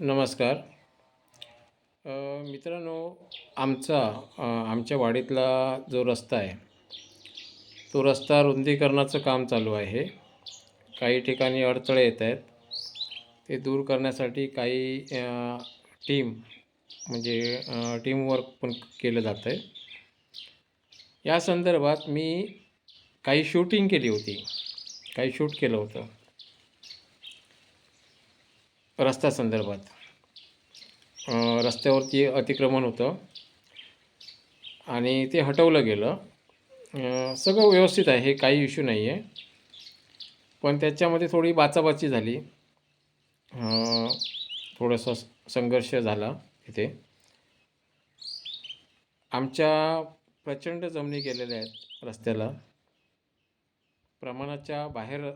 नमस्कार. मित्रांनो, आमच्या वाडीतला जो रस्ता आहे, तो रस्ता रुंदीकरणाचं काम चालू आहे. काही ठिकाणी अडथळे येत आहेत. ते दूर करण्यासाठी काही टीम म्हणजे टीमवर्क पण केलं जातं आहे. या संदर्भात मी काही शूटिंग केली होती. काही शूट केलं होतं रस्त्यासंदर्भात. रस्त्यावरती अतिक्रमण होतं आणि ते हटवलं गेलं. सगळं व्यवस्थित आहे, हे काही इश्यू नाही आहे. पण त्याच्यामध्ये थोडी बाचाबाची झाली. थोडासा संघर्ष झाला तिथे. आमच्या प्रचंड जमिनी गेलेल्या आहेत रस्त्याला. प्रमाणाच्या बाहेर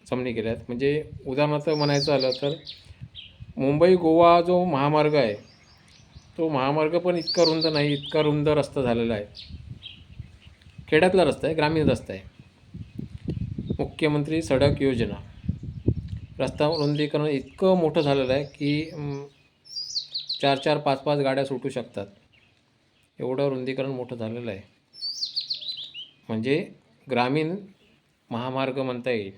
जमिनी गेल्या आहेत. म्हणजे उदाहरणार्थ म्हणायचं झालं तर मुंबई गोवा जो महामार्ग आहे, तो महामार्ग पण इतका रुंद नाही, इतका रुंद रस्ता झालेला आहे. खेड्यातला रस्ता आहे, ग्रामीण रस्ता आहे. मुख्यमंत्री सडक योजना, रस्ता रुंदीकरण इतकं मोठं झालेलं आहे की 4-4, 5-5 गाड्या सुटू शकतात. एवढं रुंदीकरण मोठं झालेलं आहे. म्हणजे ग्रामीण महामार्ग म्हणता येईल.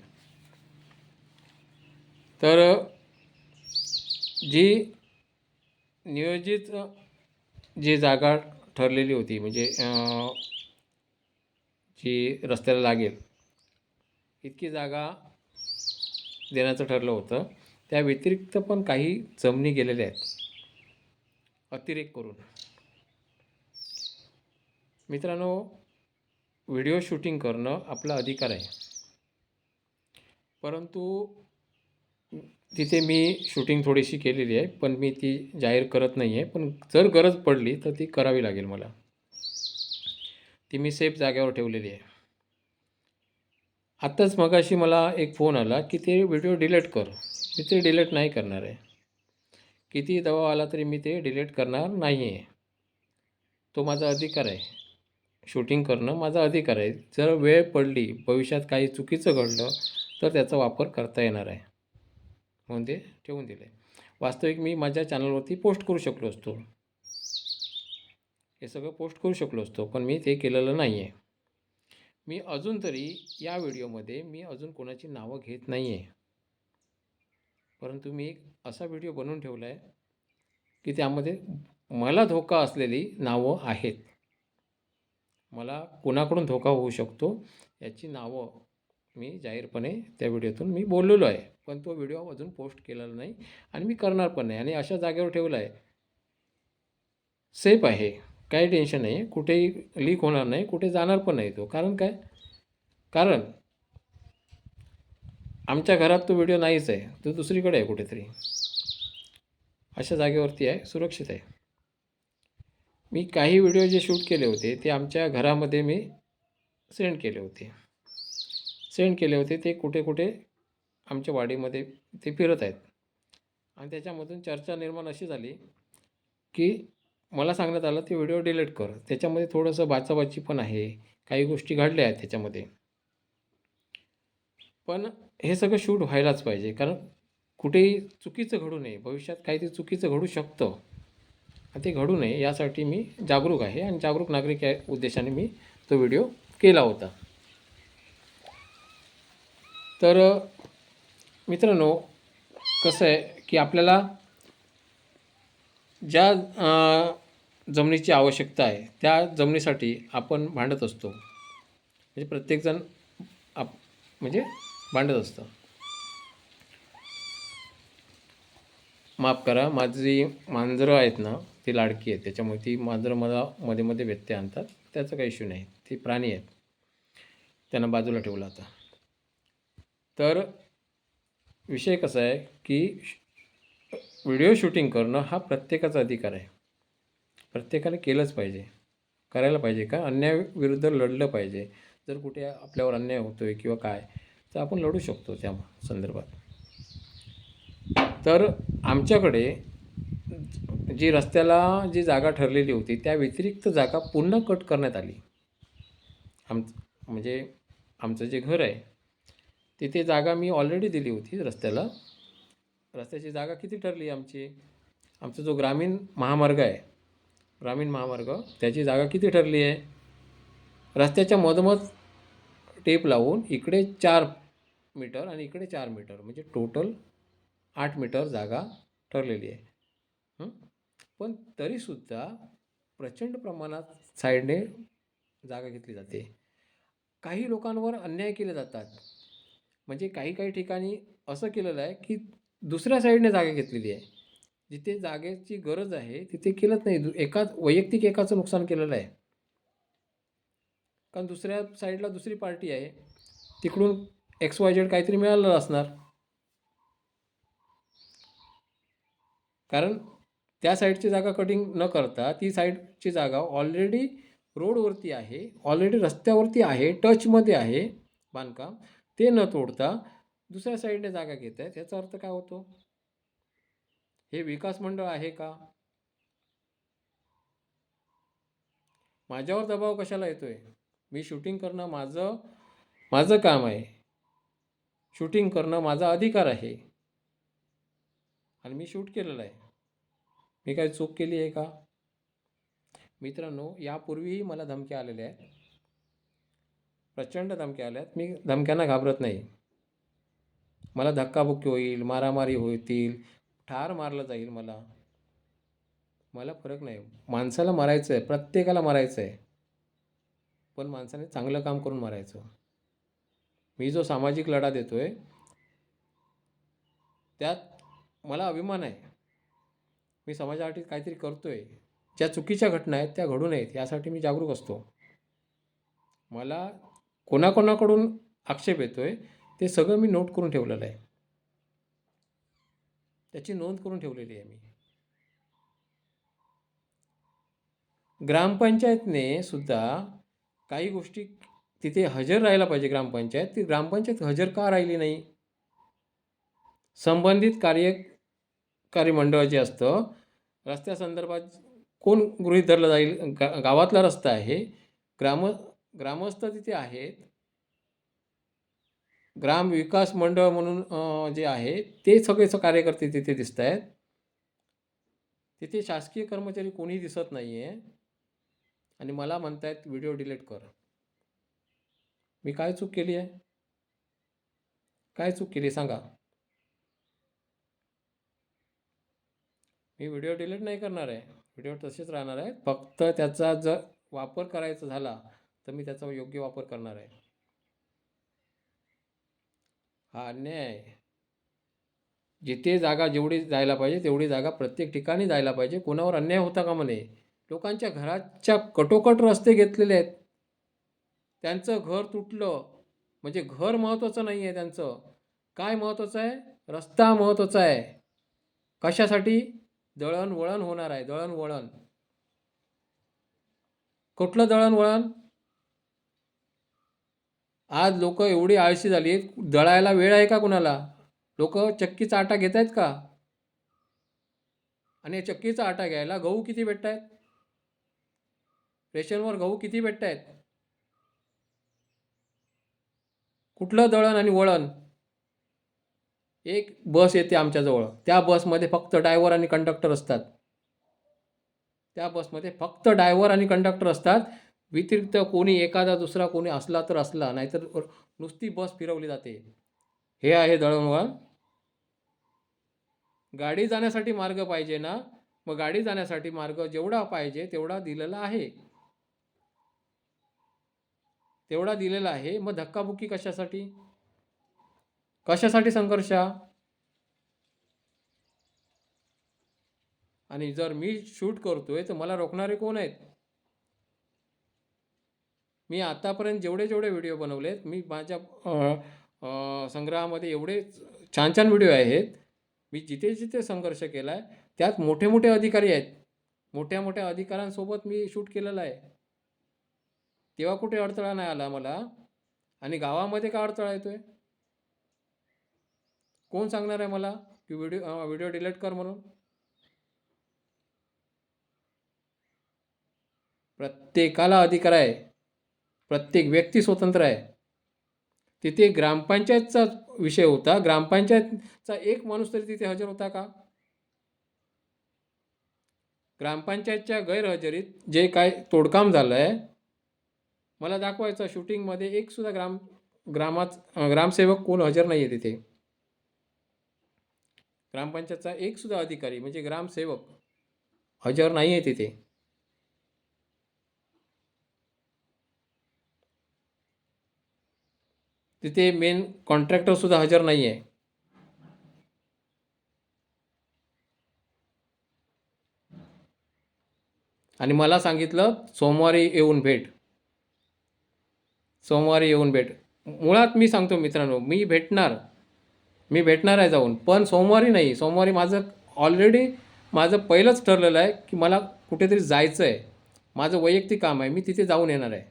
तर जी नियोजित जी जागा ठरलेली होती, म्हणजे जी रस्त्याला लागेल इतकी जागा देण्याचं ठरलं होतं. त्या व्यतिरिक्त पण काही जमिनी गेलेल्या आहेत अतिरेक करून. मित्रांनो, व्हिडिओ शूटिंग करणं आपला अधिकार आहे, परंतु तिथे मी शूटिंग थोडीशी केलेली आहे, पण मी ती जाहीर करत नाही आहे. पण जर गरज पडली तर ती करावी लागेल मला. ती मी सेफ जागेवर ठेवलेली आहे. आत्ताच मगाशी मला एक फोन आला की ते व्हिडिओ डिलीट कर. मी ते डिलीट नाही करणार आहे. किती दबाव आला तरी मी ते डिलीट करणार नाही आहे. तो माझा अधिकार आहे. शूटिंग करणं माझा अधिकार आहे. जर वेळ पडली, भविष्यात काही चुकीचं घडलं तर त्याचा वापर करता येणार आहे, म्हणून ते ठेवून दिलं आहे. वास्तविक मी माझ्या चॅनलवरती पोस्ट करू शकलो असतो, हे सगळं पोस्ट करू शकलो असतो, पण मी ते केलेलं नाही आहे. मी अजून तरी या व्हिडिओमध्ये मी अजून कोणाची नावं घेत नाही आहे, परंतु मी एक असा व्हिडिओ बनवून ठेवला आहे की त्यामध्ये मला धोका असलेली नावं आहेत. मला कोणाकडून धोका होऊ शकतो याची नावं मी जाहीरपणे त्या व्हिडिओतून मी बोललेलो आहे, पण तो व्हिडिओ अजून पोस्ट केलेला नाही आणि मी करणार पण नाही. आणि अशा जागेवर ठेवला आहे, सेफ आहे, काही टेन्शन नाही आहे. कुठेही लीक होणार नाही, कुठे जाणार पण नाही तो. कारण काय? कारण आमच्या घरात तो व्हिडिओ नाहीच आहे, तो दुसरीकडे आहे कुठेतरी. अशा जागेवरती आहे, सुरक्षित आहे. मी काही व्हिडिओ जे शूट केले होते ते आमच्या घरामध्ये मी सेंड केले होते. ते कुठे कुठे आमच्या वाडीमध्ये ते फिरत आहेत. आणि त्याच्यामधून चर्चा निर्माण अशी झाली की मला सांगण्यात आलं ते व्हिडिओ डिलीट कर. त्याच्यामध्ये थोडंसं बाचाबाची पण आहे, काही गोष्टी घडल्या आहेत त्याच्यामध्ये. पण हे सगळं शूट व्हायलाच पाहिजे, कारण कुठेही चुकीचं घडू नये. भविष्यात काहीतरी चुकीचं घडू शकतं आणि ते घडू नये यासाठी मी जागरूक आहे आणि जागरूक नागरिक या उद्देशाने मी तो व्हिडिओ केला होता. तर मित्रांनो, कसं आहे की आपल्याला ज्या जमिनीची आवश्यकता आहे त्या जमिनीसाठी आपण भांडत असतो. म्हणजे प्रत्येकजण म्हणजे भांडत असतं. माफ करा, माझी मांजरं आहेत ना, ती लाडकी आहेत, त्याच्यामुळे ती मांजरं मला मध्ये मध्ये व्यत्यय आणतात. त्याचा काही इश्यू नाही, ती प्राणी आहेत, त्यांना बाजूला ठेवलं आता. तर विषय कसा आहे की व्हिडिओ शूटिंग करणं हा प्रत्येकाचा अधिकार आहे. प्रत्येकाने केलंच पाहिजे, करायला पाहिजे. का? अन्यायाविरुद्ध लढलं पाहिजे. जर कुठे आपल्यावर अन्याय होतो आहे किंवा काय, तर आपण लढू शकतो त्या संदर्भात. तर आमच्याकडे जी रस्त्याला जी जागा ठरलेली होती त्या व्यतिरिक्त जागा पुन्हा कट करण्यात आली. म्हणजे आमचं जे घर आहे तिथे जागा मी ऑलरेडी दिली होती रस्त्याला, रस्त्याची जागा किती ठरली आमची? आमचा जो ग्रामीण महामार्ग आहे, ग्रामीण महामार्ग, त्याची जागा किती ठरली आहे? रस्त्याच्या मधोमध टेप लावून इकडे 4 मीटर आणि इकडे 4 मीटर, म्हणजे टोटल 8 मीटर जागा ठरलेली आहे. पण तरीसुद्धा प्रचंड प्रमाणात साईडने जागा घेतली जाते. काही लोकांवर अन्याय केले जातात. म्हणजे काही काही ठिकाणी असं केलेलं आहे की दुसऱ्या साईडने जागा घेतलेली आहे. जिथे जागेची गरज आहे तिथे केलंच नाही. वैयक्तिक एकाचं नुकसान केलेलं आहे. कारण दुसऱ्या साईडला दुसरी पार्टी आहे, तिकडून XYZ काहीतरी मिळालं असणार. कारण त्या साईडची जागा कटिंग न करता ती साईडची जागा ऑलरेडी रोडवरती आहे, ऑलरेडी रस्त्यावरती आहे, टचमध्ये आहे बांधकाम, ते न तोडता दुसऱ्या साईडने जागा घेत आहेत. याचा अर्थ काय होतो? हे विकास मंडळ आहे का? माझ्यावर दबाव कशाला येतोय? मी शूटिंग करणं माझं काम आहे. शूटिंग करणं माझा अधिकार आहे आणि मी शूट केलेलं आहे. मी काही चूक केली आहे का? मित्रांनो, यापूर्वीही मला धमक्या आलेल्या आहेत, प्रचंड धमक्या आल्या आहेत. मी धमक्यांना घाबरत नाही. मला धक्काबुक्की होईल, मारामारी होतील, ठार मारलं जाईल, मला फरक नाही. माणसाला मारायचं आहे, प्रत्येकाला मारायचं आहे, पण माणसाने चांगलं काम करून मारायचं. मी जो सामाजिक लढा देतोय त्यात मला अभिमान आहे. मी समाजासाठी काहीतरी करतोय. ज्या चुकीच्या घटना आहेत त्या घडू नयेत यासाठी मी जागरूक असतो. मला कोणाकोणाकडून आक्षेप येतोय ते सगळं मी नोट करून ठेवलेलं आहे, त्याची नोंद करून ठेवलेली आहे मी. ग्रामपंचायतने सुद्धा काही गोष्टी तिथे हजर राहायला पाहिजे. ती ग्रामपंचायत हजर का राहिली नाही? संबंधित कार्यकारी मंडळ जे असतं, रस्त्यासंदर्भात कोण गृहीत धरलं जाईल? गावातला रस्ता आहे, ग्रामस्थ तिथे आहेत, ग्राम विकास मंडळ म्हणून जे आहे ते सगळे कार्यकर्ते तिथे दिसत आहेत. तिथे शासकीय कर्मचारी कोणीही दिसत नाही आहे आणि मला म्हणतायत व्हिडिओ डिलीट कर. मी काय चूक केली आहे? काय चूक केली सांगा? मी व्हिडिओ डिलीट नाही करणार आहे, व्हिडिओ तसेच राहणार आहे. फक्त त्याचा जर वापर करायचा झाला तर मी त्याचा योग्य वापर करणार आहे. हा अन्याय आहे. जिथे जागा जेवढी जायला पाहिजे तेवढी जागा प्रत्येक ठिकाणी जायला पाहिजे. कोणावर अन्याय होता का म्हणे? लोकांच्या घराच्या कटोकट रस्ते घेतलेले आहेत. त्यांचं घर तुटलं म्हणजे घर महत्त्वाचं नाही आहे, त्यांचं काय महत्त्वाचं आहे? रस्ता महत्त्वाचा आहे. कशासाठी? दळणवळण होणार आहे, दळणवळण. कुठलं दळणवळण? आज लोक एवढी आळशी झाली आहेत, दळायला वेळ आहे का कुणाला? लोक चक्कीचा आटा घेत आहेत का? आणि चक्कीचा आटा घ्यायला गहू किती भेटत आहेत? रेशनवर गहू किती भेटत आहेत? कुठलं दळण आणि वळण? एक बस येते आमच्याजवळ, त्या बसमध्ये फक्त ड्रायव्हर आणि कंडक्टर असतात. त्या बसमध्ये फक्त ड्रायव्हर आणि कंडक्टर असतात. व्यतिरिक्त कोणी एखादा दुसरा कोणी असला तर असला, नाहीतर नुसती बस फिरवली जाते. हे आहे दळणवळण. गाडी जाण्यासाठी मार्ग पाहिजे ना, मग गाडी जाण्यासाठी मार्ग जेवढा पाहिजे तेवढा दिलेला आहे, तेवढा दिलेला आहे. मग धक्काबुक्की कशासाठी? कशासाठी संघर्ष? आणि जर मी शूट करतोय तर मला रोखणारे कोण आहेत? मी आतापर्यंत जेवढे व्हिडिओ बनवलेत, मी माझ्या संग्रहामध्ये एवढे छान छान व्हिडिओ आहेत. मी जिथे जिथे संघर्ष केला आहे त्यात मोठे मोठे अधिकारी आहेत, मोठ्या मोठ्या अधिकाऱ्यांसोबत मी शूट केलेलं आहे. तेव्हा कुठे अडथळा नाही आला मला. आणि गावामध्ये का अडथळा येतोय? कोण सांगणार आहे मला की व्हिडिओ डिलीट कर म्हणून? प्रत्येकाला अधिकार आहे, प्रत्येक व्यक्ती स्वतंत्र आहे. तिथे ग्रामपंचायतचा विषय होता, ग्रामपंचायतचा एक माणूस तरी तिथे हजर होता का? ग्रामपंचायतच्या गैरहजेरीत जे काय तोडकाम झालं आहे, मला दाखवायचं शूटिंगमध्ये एक सुद्धा ग्रामसेवक कोण हजर नाही आहे तिथे. ग्रामपंचायतचा एक सुद्धा अधिकारी म्हणजे ग्रामसेवक हजर नाही आहे तिथे. तिथे मेन कॉन्ट्रॅक्टर सुद्धा हजर नाही आहे. आणि मला सांगितलं सोमवारी येऊन भेट. मुळात मी सांगतो मित्रांनो, मी भेटणार आहे जाऊन, पण सोमवारी नाही. सोमवारी माझं ऑलरेडी पहिलंच ठरलेलं आहे की मला कुठेतरी जायचं आहे, माझं वैयक्तिक काम आहे, मी तिथे जाऊन येणार आहे.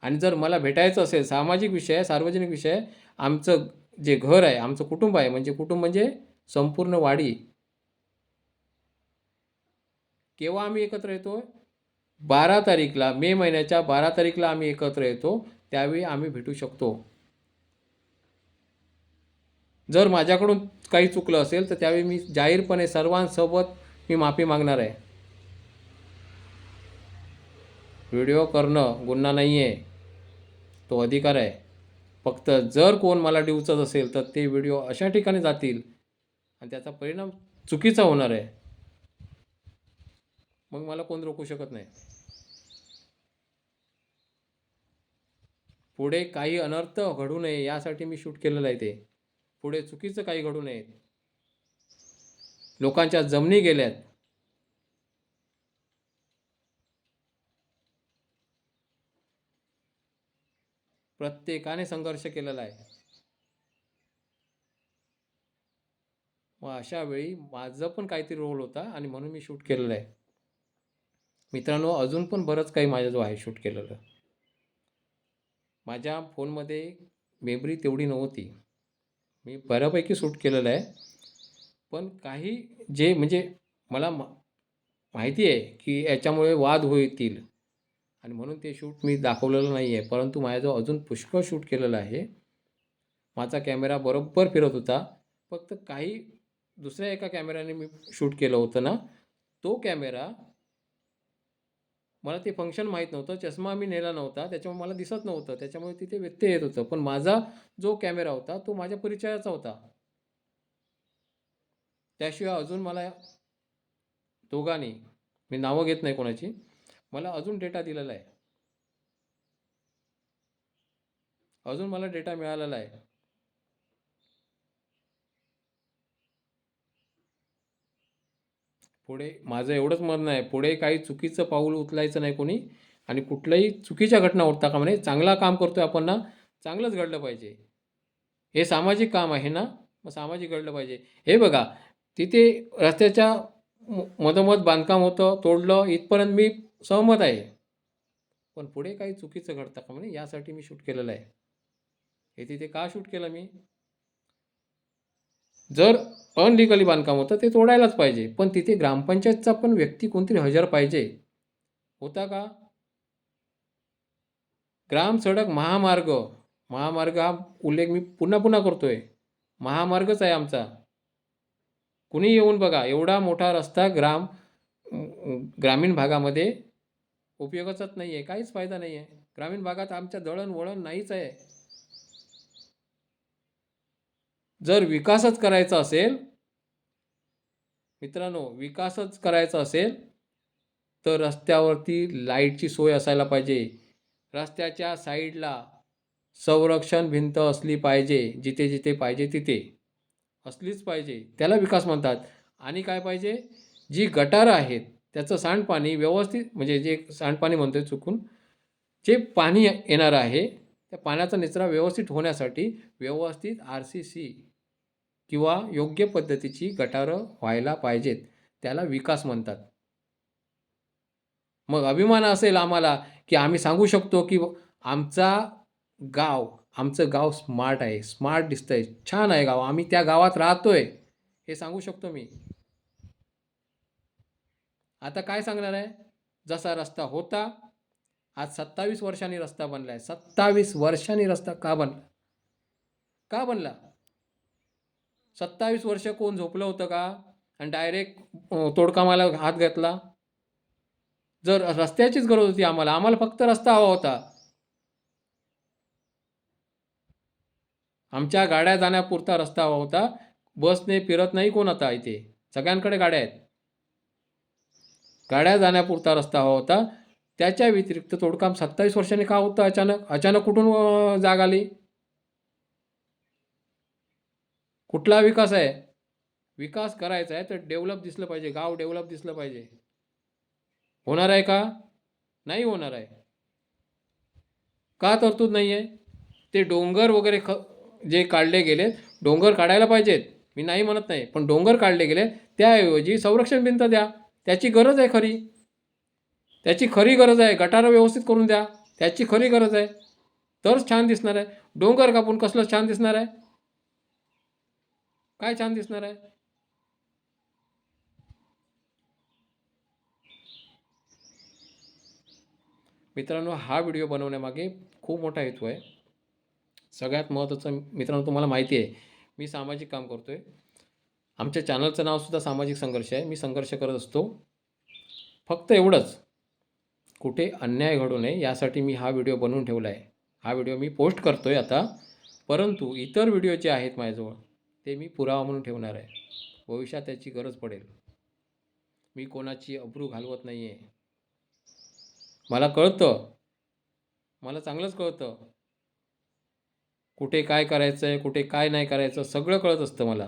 आणि जर मला भेटायचं असेल, सामाजिक विषय आहे, सार्वजनिक विषय आहे, आमचं जे घर आहे, आमचं कुटुंब आहे, कुटुंब म्हणजे संपूर्ण वाडी, केव्हा आम्ही एकत्र येतो? 12 तारीखला, मे महिन्याच्या 12 तारीखला आम्ही एकत्र येतो, त्यावेळी आम्ही भेटू शकतो. जर माझ्याकडून काही चुकलं असेल तर त्यावेळी मी जाहीरपणे सर्वांसोबत मी माफी मागणार आहे. व्हिडिओ करणं गुन्हा नाही आहे, तो अधिकार आहे. फक्त जर कोण मला डिवचत असेल तर ते व्हिडिओ अशा ठिकाणी जातील आणि त्याचा परिणाम चुकीचा होणार आहे, मग मला कोण रोखू शकत नाही. पुढे काही अनर्थ घडू नये यासाठी मी शूट केलेलं आहे. ते पुढे चुकीचं काही घडू नये. लोकांच्या जमिनी गेल्यात, प्रत्येकाने संघर्ष केलेला आहे. मग अशा वेळी माझं पण काहीतरी रोल होता आणि म्हणून मी शूट केलेलं आहे. मित्रांनो, अजून पण बरंच काही माझ्याजवळ आहे शूट केलेलं. माझ्या फोनमध्ये मेमरी तेवढी नव्हती, मी बऱ्यापैकी शूट केलेलं आहे. पण काही जे म्हणजे मला माहिती आहे की याच्यामुळे वाद होतील आणि म्हणून ते शूट मी दाखवलेलं नाही आहे. परंतु माझ्याजवळ अजून पुष्कळ शूट केलेलं आहे. माझा कॅमेरा बरोबर फिरत होता. फक्त काही दुसऱ्या एका कॅमेऱ्याने मी शूट केलं होतं ना, तो कॅमेरा मला ते फंक्शन माहीत नव्हतं, चष्मा मी नेला नव्हता, त्याच्यामुळे मला दिसत नव्हतं, त्याच्यामुळे तिथे व्यत्यय येत होतं. पण माझा जो कॅमेरा होता तो माझ्या परिचयाचा होता. त्याशिवाय अजून मला दोघांनी, मी नावं घेत नाही कोणाची, मला अजून डेटा दिलेला आहे, अजून मला डेटा मिळालेला आहे. पुढे माझं एवढंच म्हणणं आहे, पुढे काही चुकीचं पाऊल उचलायचं नाही कोणी आणि कुठल्याही चुकीच्या घटना होता का म्हणे. चांगला काम करतोय आपण ना, चांगलंच घडलं पाहिजे. हे सामाजिक काम आहे ना, मग सामाजिक घडलं पाहिजे. हे बघा, तिथे रस्त्याच्या मधोमध बांधकाम होतं, तोडलं, इथपर्यंत मी सहमत आहे. पण पुढे काही चुकीचं घडतं का म्हणे, यासाठी मी शूट केलेलं आहे. हे तिथे का शूट केलं मी? जर अनलिगली बांधकाम होतं ते तोडायलाच पाहिजे, पण तिथे ग्रामपंचायतचा पण व्यक्ती कोणतरी हजर पाहिजे. होता का? ग्राम सडक महामार्ग हा उल्लेख मी पुन्हा पुन्हा करतोय. महामार्गच आहे आमचा. कुणी येऊन बघा, एवढा मोठा रस्ता ग्रामीण भागामध्ये उपयोगाचाच नाही आहे, काहीच फायदा नाही आहे. ग्रामीण भागात आमच्या दळणवळण नाहीच आहे. जर विकासच करायचा असेल मित्रांनो, विकासच करायचा असेल तर रस्त्यावरती लाईटची सोय असायला पाहिजे. रस्त्याच्या साईडला संरक्षण भिंत असली पाहिजे, जिथे जिथे पाहिजे तिथे असलीच पाहिजे, त्याला विकास म्हणतात. आणि काय पाहिजे, जी गटारं आहेत त्याचं सांडपाणी व्यवस्थित, म्हणजे जे सांडपाणी म्हणतोय चुकून, जे पाणी येणार आहे त्या पाण्याचा निचरा व्यवस्थित होण्यासाठी व्यवस्थित RCC किंवा योग्य पद्धतीची गटारं व्हायला पाहिजेत, त्याला विकास म्हणतात. मग अभिमान असेल आम्हाला की आम्ही सांगू शकतो की आमचं गाव स्मार्ट आहे, स्मार्ट दिसतंय, छान आहे गाव, आम्ही त्या गावात राहतोय, हे सांगू शकतो मी. आता काय सांगणार आहे? जसा रस्ता होता, आज 27 वर्षांनी रस्ता बनला आहे. 27 वर्षांनी रस्ता का बनला? 27 वर्ष कोण झोपलं होतं का आणि डायरेक्ट तोडकामाला हात घातला? जर रस्त्याचीच गरज होती आम्हाला फक्त रस्ता हवा होता. आमच्या गाड्या जाण्यापुरता रस्ता हवा होता. बसने फिरत नाही कोण आता इथे, सगळ्यांकडे गाड्या आहेत. गाड्या जाण्यापुरता रस्ता हवा होता. त्याच्या व्यतिरिक्त तोडकाम 27 वर्षांनी का होतं अचानक कुठून जाग आली? कुठला विकास आहे? विकास करायचा आहे तर डेव्हलप दिसलं पाहिजे, गाव डेव्हलप दिसलं पाहिजे. होणार आहे का? नाही होणार आहे. का तरतूद नाही आहे? ते डोंगर वगैरे जे काढले गेलेत, डोंगर काढायला पाहिजेत, मी नाही म्हणत नाही, पण डोंगर काढले गेले त्याऐवजी संरक्षण भिंत द्या. त्याची गरज आहे खरी, त्याची खरी गरज आहे. गटारं व्यवस्थित करून द्या, त्याची खरी गरज आहे. तरच छान दिसणार आहे. डोंगर कापून कसलं छान दिसणार आहे? काय छान दिसणार आहे? मित्रांनो, हा व्हिडिओ बनवण्यामागे खूप मोठा हेतू आहे. सगळ्यात महत्त्वाचं मित्रांनो, तुम्हाला माहिती आहे मी सामाजिक काम करतो आहे. आमच्या चॅनलचं नावसुद्धा सामाजिक संघर्ष आहे. मी संघर्ष करत असतो. फक्त एवढंच, कुठे अन्याय घडू नये यासाठी मी हा व्हिडिओ बनवून ठेवला आहे. हा व्हिडिओ मी पोस्ट करतो आहे आता, परंतु इतर व्हिडिओ जे आहेत माझ्याजवळ ते मी पुरावा म्हणून ठेवणार आहे. भविष्यात त्याची गरज पडेल. मी कोणाची अब्रू घालवत नाही आहे. मला कळतं, मला चांगलंच कळतं कुठे काय करायचं आहे, कुठे काय नाही करायचं, सगळं कळत असतं मला.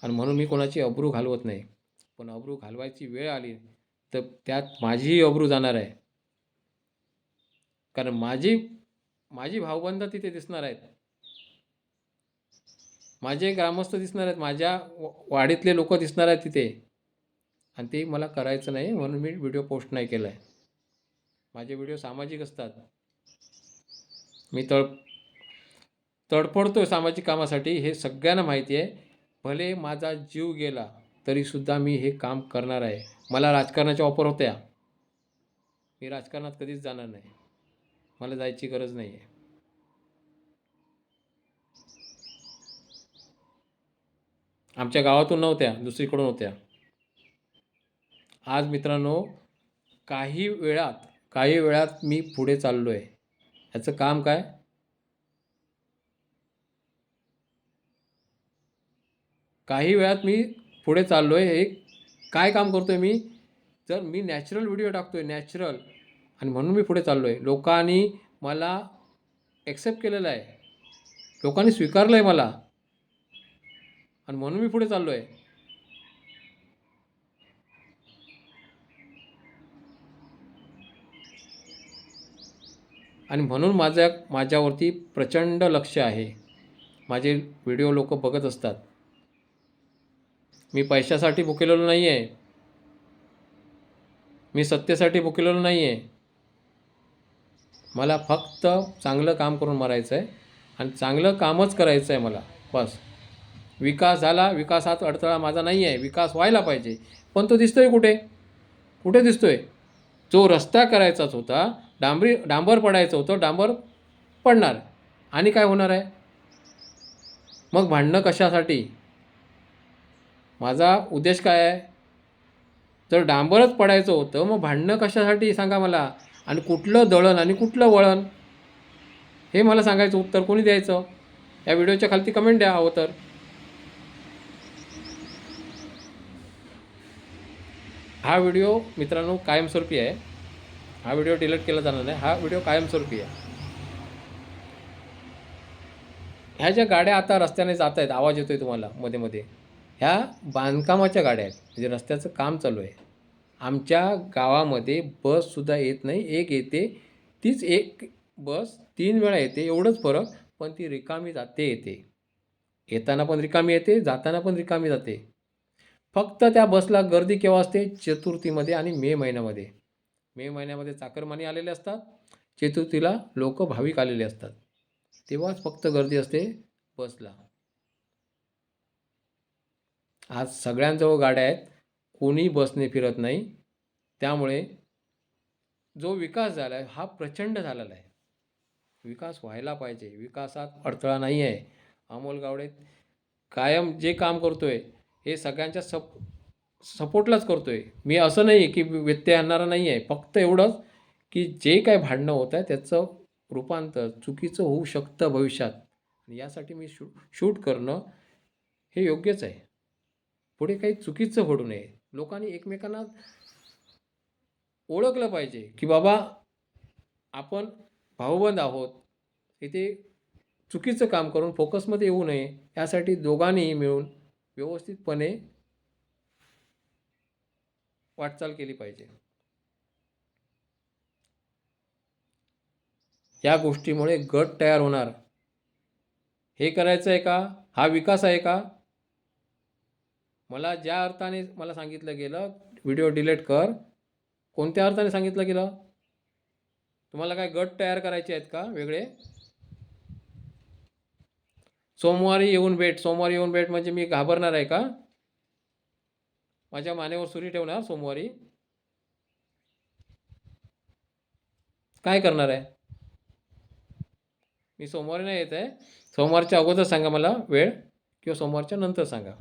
आणि म्हणून मी कोणाची अब्रू घालवत नाही. पण अब्रू घालवायची वेळ आली तर त्यात माझीही अब्रू जाणार आहे. कारण माझी भावबंध तिथे दिसणार आहेत, माझे ग्रामस्थ दिसणार आहेत, माझ्या वाडीतले लोक दिसणार आहेत तिथे. आणि ते मला करायचं नाही म्हणून मी व्हिडिओ पोस्ट नाही केला आहे. माझे व्हिडिओ सामाजिक असतात. मी तडफडतो आहे सामाजिक कामासाठी, हे सगळ्यांना माहिती आहे. भले माझा जीव गेला तरीसुद्धा मी हे काम करणार आहे. मला राजकारणाच्या ऑफर होत्या, मी राजकारणात कधीच जाणार नाही. मला जायची गरज नाही आहे. आमच्या गावातून नव्हत्या, दुसरीकडून होत्या. आज मित्रांनो, काही वेळात मी पुढे चाललो आहे. याचं काम काय? काही वेळात मी पुढे चाललो आहे. हे काय काम करतो आहे मी? जर मी नॅचरल व्हिडिओ टाकतो आहे, नॅचरल, आणि म्हणून मी पुढे चाललो आहे. लोकांनी मला ॲक्सेप्ट केलेलं आहे, लोकांनी स्वीकारलं आहे मला, आणि म्हणून मी पुढे चाललो आहे. आणि म्हणून माझ्यावरती प्रचंड लक्ष आहे. माझे व्हिडिओ लोक बघत असतात. मी पैशासाठी भुकेलेलो नाही आहे, मी सत्तेसाठी भुकेलेलो नाही आहे. मला फक्त चांगलं काम करून मरायचं आहे आणि चांगलं कामच करायचं आहे मला, बस. विकास झाला, विकासात अडथळा माझा नाही आहे. विकास व्हायला पाहिजे, पण तो दिसतोय कुठे दिसतोय? जो रस्ता करायचाच होता, डांबर पडायचं होतं, डांबर पडणार, आणि काय होणार आहे? मग भांडणं कशासाठी? माझा उद्देश काय आहे? जर डांबरच पडायचं होतं मग भांडणं कशासाठी सांगा मला. आणि कुठलं दळण आणि कुठलं वळण, हे मला सांगायचं उत्तर कोणी द्यायचं? या व्हिडिओच्या खालती कमेंट द्या हवं तर. हा व्हिडिओ मित्रांनो कायमस्वरूपी आहे. हा व्हिडिओ डिलीट केला जाणार नाही. हा व्हिडिओ कायमस्वरूपी आहे. ह्या ज्या गाड्या आता रस्त्याने जात आहेत, आवाज येतो आहे तुम्हाला मध्ये मध्ये, ह्या बांधकामाच्या गाड्या आहेत, म्हणजे रस्त्याचं काम चालू आहे. आमच्या गावामध्ये बससुद्धा येत नाही. एक येते, तीच एक बस 3 वेळा येते, एवढंच फरक. पण ती रिकामी येते. येताना पण रिकामी येते, जाताना पण रिकामी जाते. फक्त त्या बसला गर्दी केव्हा असते? चतुर्थीमध्ये आणि मे महिन्यामध्ये. मे महिन्यामध्ये चाकरमानी आलेले असतात, चतुर्थीला लोक भाविक आलेले असतात, तेव्हाच फक्त गर्दी असते बसला. आज सगळ्यांजवळ गाड्या आहेत, कोणी बसने फिरत नाही. त्यामुळे जो विकास झाला आहे हा प्रचंड झालेला आहे. विकास व्हायला पाहिजे, विकासात अडथळा नाही आहे. अमोल गावडे कायम जे काम करतो आहे हे सगळ्यांच्या सपोर्टलाच करतो आहे. मी असं नाही आहे की व्यत्यय आणणारा नाही आहे. फक्त एवढंच की जे काही भांडणं होत आहे त्याचं रूपांतर चुकीचं होऊ शकतं भविष्यात. आणि यासाठी मी शूट करणं हे योग्यच आहे. पुढे काही चुकीचं घडू नये. लोकांनी एकमेकांना ओळखलं पाहिजे की बाबा आपण भाऊबंद आहोत. इथे चुकीचं काम करून फोकसमध्ये येऊ नये यासाठी दोघांनीही मिळून व्यवस्थितपणे वाटचाल केली पाहिजे. या गोष्टीमुळे गट तयार होणार. हे करायचं आहे का? हा विकास आहे का? मला ज्या अर्थाने मला सांगितलं गेलं व्हिडिओ डिलीट कर, कोणत्या अर्थाने सांगितलं गेलं? तुम्हाला काय गट तयार करायचे आहेत का वेगळे? सोमवारी येऊन भेट म्हणजे मी घाबरणार आहे का? माझ्या मानेवर सुरी ठेवणार सोमवारी? काय करणार आहे? मी सोमवारी नाही येत आहे. सोमवारच्या अगोदर सांगा मला वेळ, किंवा सोमवारच्या नंतर सांगा.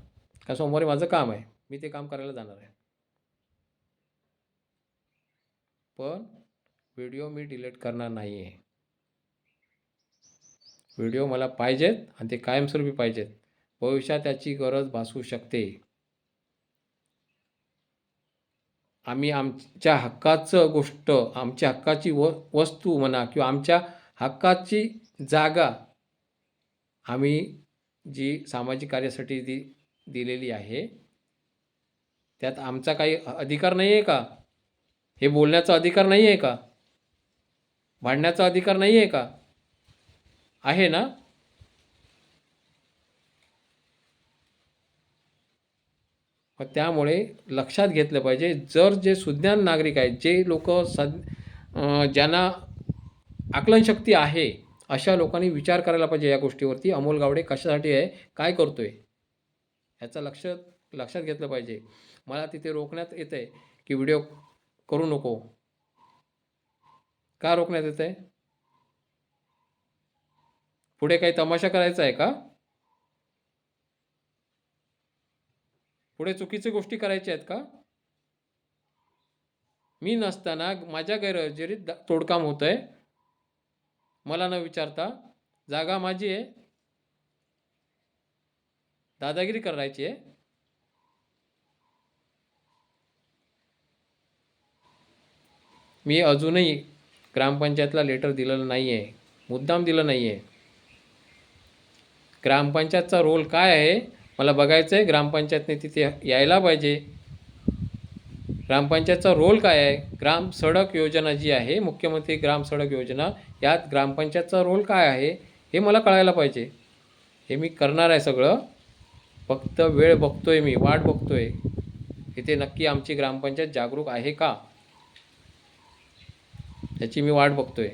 का सोमवारी माझं काम आहे, मी ते काम करायला जाणार आहे. पण व्हिडिओ मी डिलीट करणार नाही आहे. व्हिडिओ मला पाहिजेत आणि ते कायमस्वरूपी पाहिजेत. भविष्यात त्याची गरज भासू शकते. आम्ही आमच्या हक्काचं गोष्ट, आमच्या हक्काची वस्तू म्हणा किंवा आमच्या हक्काची जागा आम्ही जी सामाजिक कार्यासाठी दिलेली आहे त्यात आमचा काही अधिकार नाही आहे का? हे बोलण्याचा अधिकार नाही आहे का? भांडण्याचा अधिकार नाही आहे का? आहे ना? त्यामुळे लक्षात घेतलं पाहिजे, जर जे सुज्ञान नागरिक आहेत, जे लोक ज्यांना आकलनशक्ती आहे, अशा लोकांनी विचार करायला पाहिजे या गोष्टीवरती. अमोल गावडे कशासाठी आहे, काय करतोय, ह्याचं लक्षात घेतलं पाहिजे. मला तिथे रोखण्यात येत आहे की व्हिडिओ करू नको. का रोखण्यात येत आहे? पुढे काही तमाशा करायचा आहे का? पुढे चुकीच्या गोष्टी करायच्या आहेत का? मी नसताना माझ्या गैरहजेरीत तोडकाम होत आहे, मला न विचारता. जागा माझी आहे, दादागिरी करायची आहे. मी अजूनही ग्रामपंचायतला लेटर दिलेलं नाही आहे, मुद्दाम दिलं नाही आहे. ग्रामपंचायतचा रोल काय आहे मला बघायचं आहे. ग्रामपंचायतने तिथे यायला पाहिजे. ग्रामपंचायतचा रोल काय आहे? ग्राम सडक योजना जी आहे, मुख्यमंत्री ग्राम सडक योजना, यात ग्रामपंचायतचा रोल काय आहे हे मला कळायला पाहिजे. हे मी करणार आहे सगळं. फक्त वेळ बघतोय, मी वाट बघतोय. इथे नक्की आमची ग्रामपंचायत जागरूक आहे का, याची मी वाट बघतोय.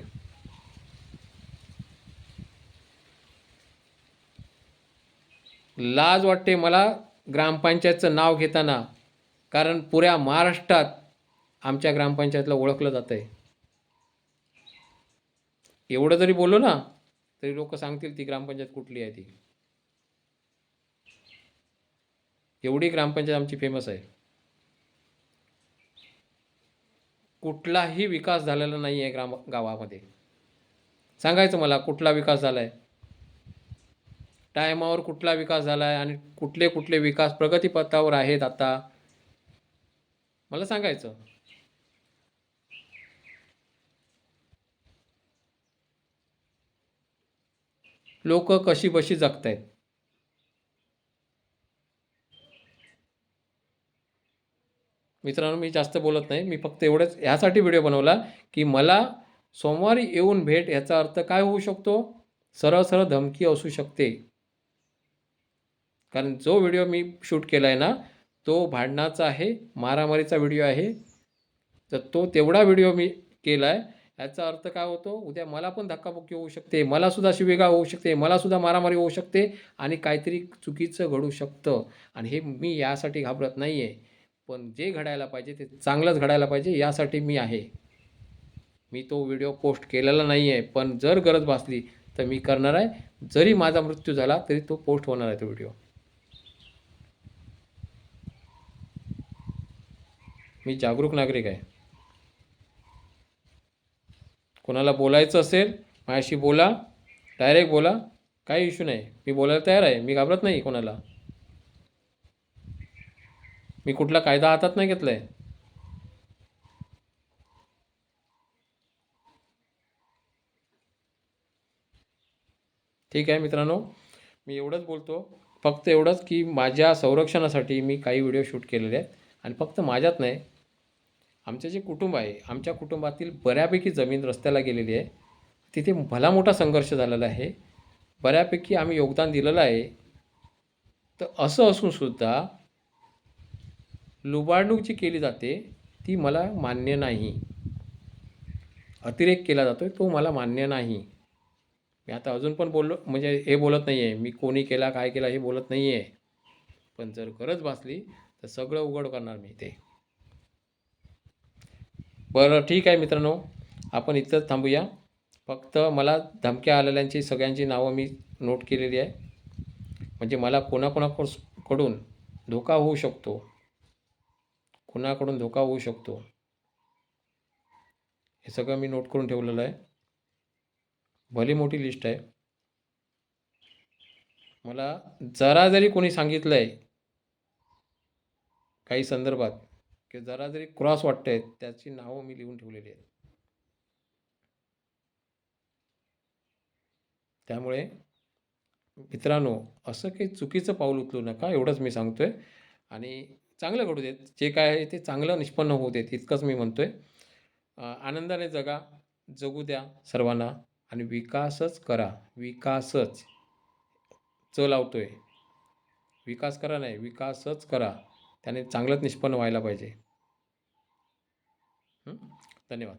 लाज वाटते मला ग्रामपंचायतचं नाव घेताना, कारण पुऱ्या महाराष्ट्रात आमच्या ग्रामपंचायतला ओळखलं जातं आहे. एवढं जरी बोललो ना तरी लोक सांगतील ती ग्रामपंचायत कुठली आहे ती. एवढी ग्रामपंचायत आमची फेमस आहे. कुठलाही विकास झालेला नाही आहे गावामध्ये. सांगायचं मला कुठला विकास झाला आहे, टायमावर कुठला विकास झाला आहे आणि कुठले कुठले विकास प्रगतीपथावर आहेत आता, मला सांगायचं. लोक कशी बशी जगत आहेत. मित्रांनो, मी जास्त बोलत नाही. मी फक्त एवढंच ह्यासाठी व्हिडिओ बनवला की मला सोमवारी येऊन भेट याचा अर्थ काय होऊ शकतो? सरळ सरळ धमकी असू शकते. कारण जो व्हिडिओ मी शूट केला आहे ना तो भांडणाचा आहे, मारामारीचा व्हिडिओ आहे. तर तो तेवढा व्हिडिओ मी केला आहे. याचा अर्थ काय होतो? उद्या मला पण धक्काबुक्की होऊ शकते, मलासुद्धा शिवीगाळ होऊ शकते, मलासुद्धा मारामारी होऊ शकते आणि काहीतरी चुकीचं घडू शकतं. आणि हे मी यासाठी घाबरत नाही आहे. पण जे घडायला पाहिजे ते चांगलंच घडायला पाहिजे, यासाठी मी आहे. मी तो व्हिडिओ पोस्ट केलेला नाही आहे, पण जर गरज भासली तर मी करणार आहे. जरी माझा मृत्यू झाला तरी तो पोस्ट होणार आहे तो व्हिडिओ. मी जागरूक नागरिक आहे. कोणाला बोलायचं असेल माझ्याशी बोला, डायरेक्ट बोला, काही इश्यू नाही. मी बोलायला तयार आहे. मी घाबरत नाही कोणाला. मी कुठला कायदा हातात नाही घेतला आहे. ठीक आहे मित्रांनो, मी एवढंच बोलतो. फक्त एवढंच की माझ्या संरक्षणासाठी मी काही व्हिडिओ शूट केलेले आहेत आणि फक्त माझ्यात नाही, आमचे जे कुटुंब आहे, आमच्या कुटुंबातील बऱ्यापैकी जमीन रस्त्याला गेलेली आहे. तिथे भला मोठा संघर्ष झालेला आहे. बऱ्यापैकी आम्ही योगदान दिलेलं आहे. तर असं असूनसुद्धा लुबाडणूक जी केली जाते ती मला मान्य नाही. अतिरेक केला जातो तो मला मान्य नाही. मी आता अजून पण बोललो म्हणजे हे बोलत नाही आहे मी कोणी केला काय केला हे बोलत नाही आहे. पण जर गरज भासली तर सगळं उघड करणार मी ते. बरं ठीक आहे मित्रांनो, आपण इथंच थांबूया. फक्त मला धमक्या आलेल्यांची सगळ्यांची नावं मी नोट केलेली आहे. म्हणजे मला कोणाकोणाकडून धोका होऊ शकतो, कुणाकडून धोका होऊ शकतो हे सगळं मी नोट करून ठेवलेलं आहे. भली मोठी लिस्ट आहे. मला जरा जरी कोणी सांगितलं आहे काही संदर्भात की जरा जरी क्रॉस वाटतंय त्याची नावं मी लिहून ठेवलेली आहेत. त्यामुळे मित्रांनो, असं काही चुकीचं पाऊल उचलू नका एवढंच मी सांगतोय. आणि चांगलं घडू देत, जे काय आहे ते चांगलं निष्पन्न होऊ देत इतकंच मी म्हणतोय. आनंदाने जगा, जगू द्या सर्वांना आणि विकासच करा. विकासच लावतोय, विकास करा नाही विकासच करा. त्याने चांगलंच निष्पन्न व्हायला पाहिजे. धन्यवाद.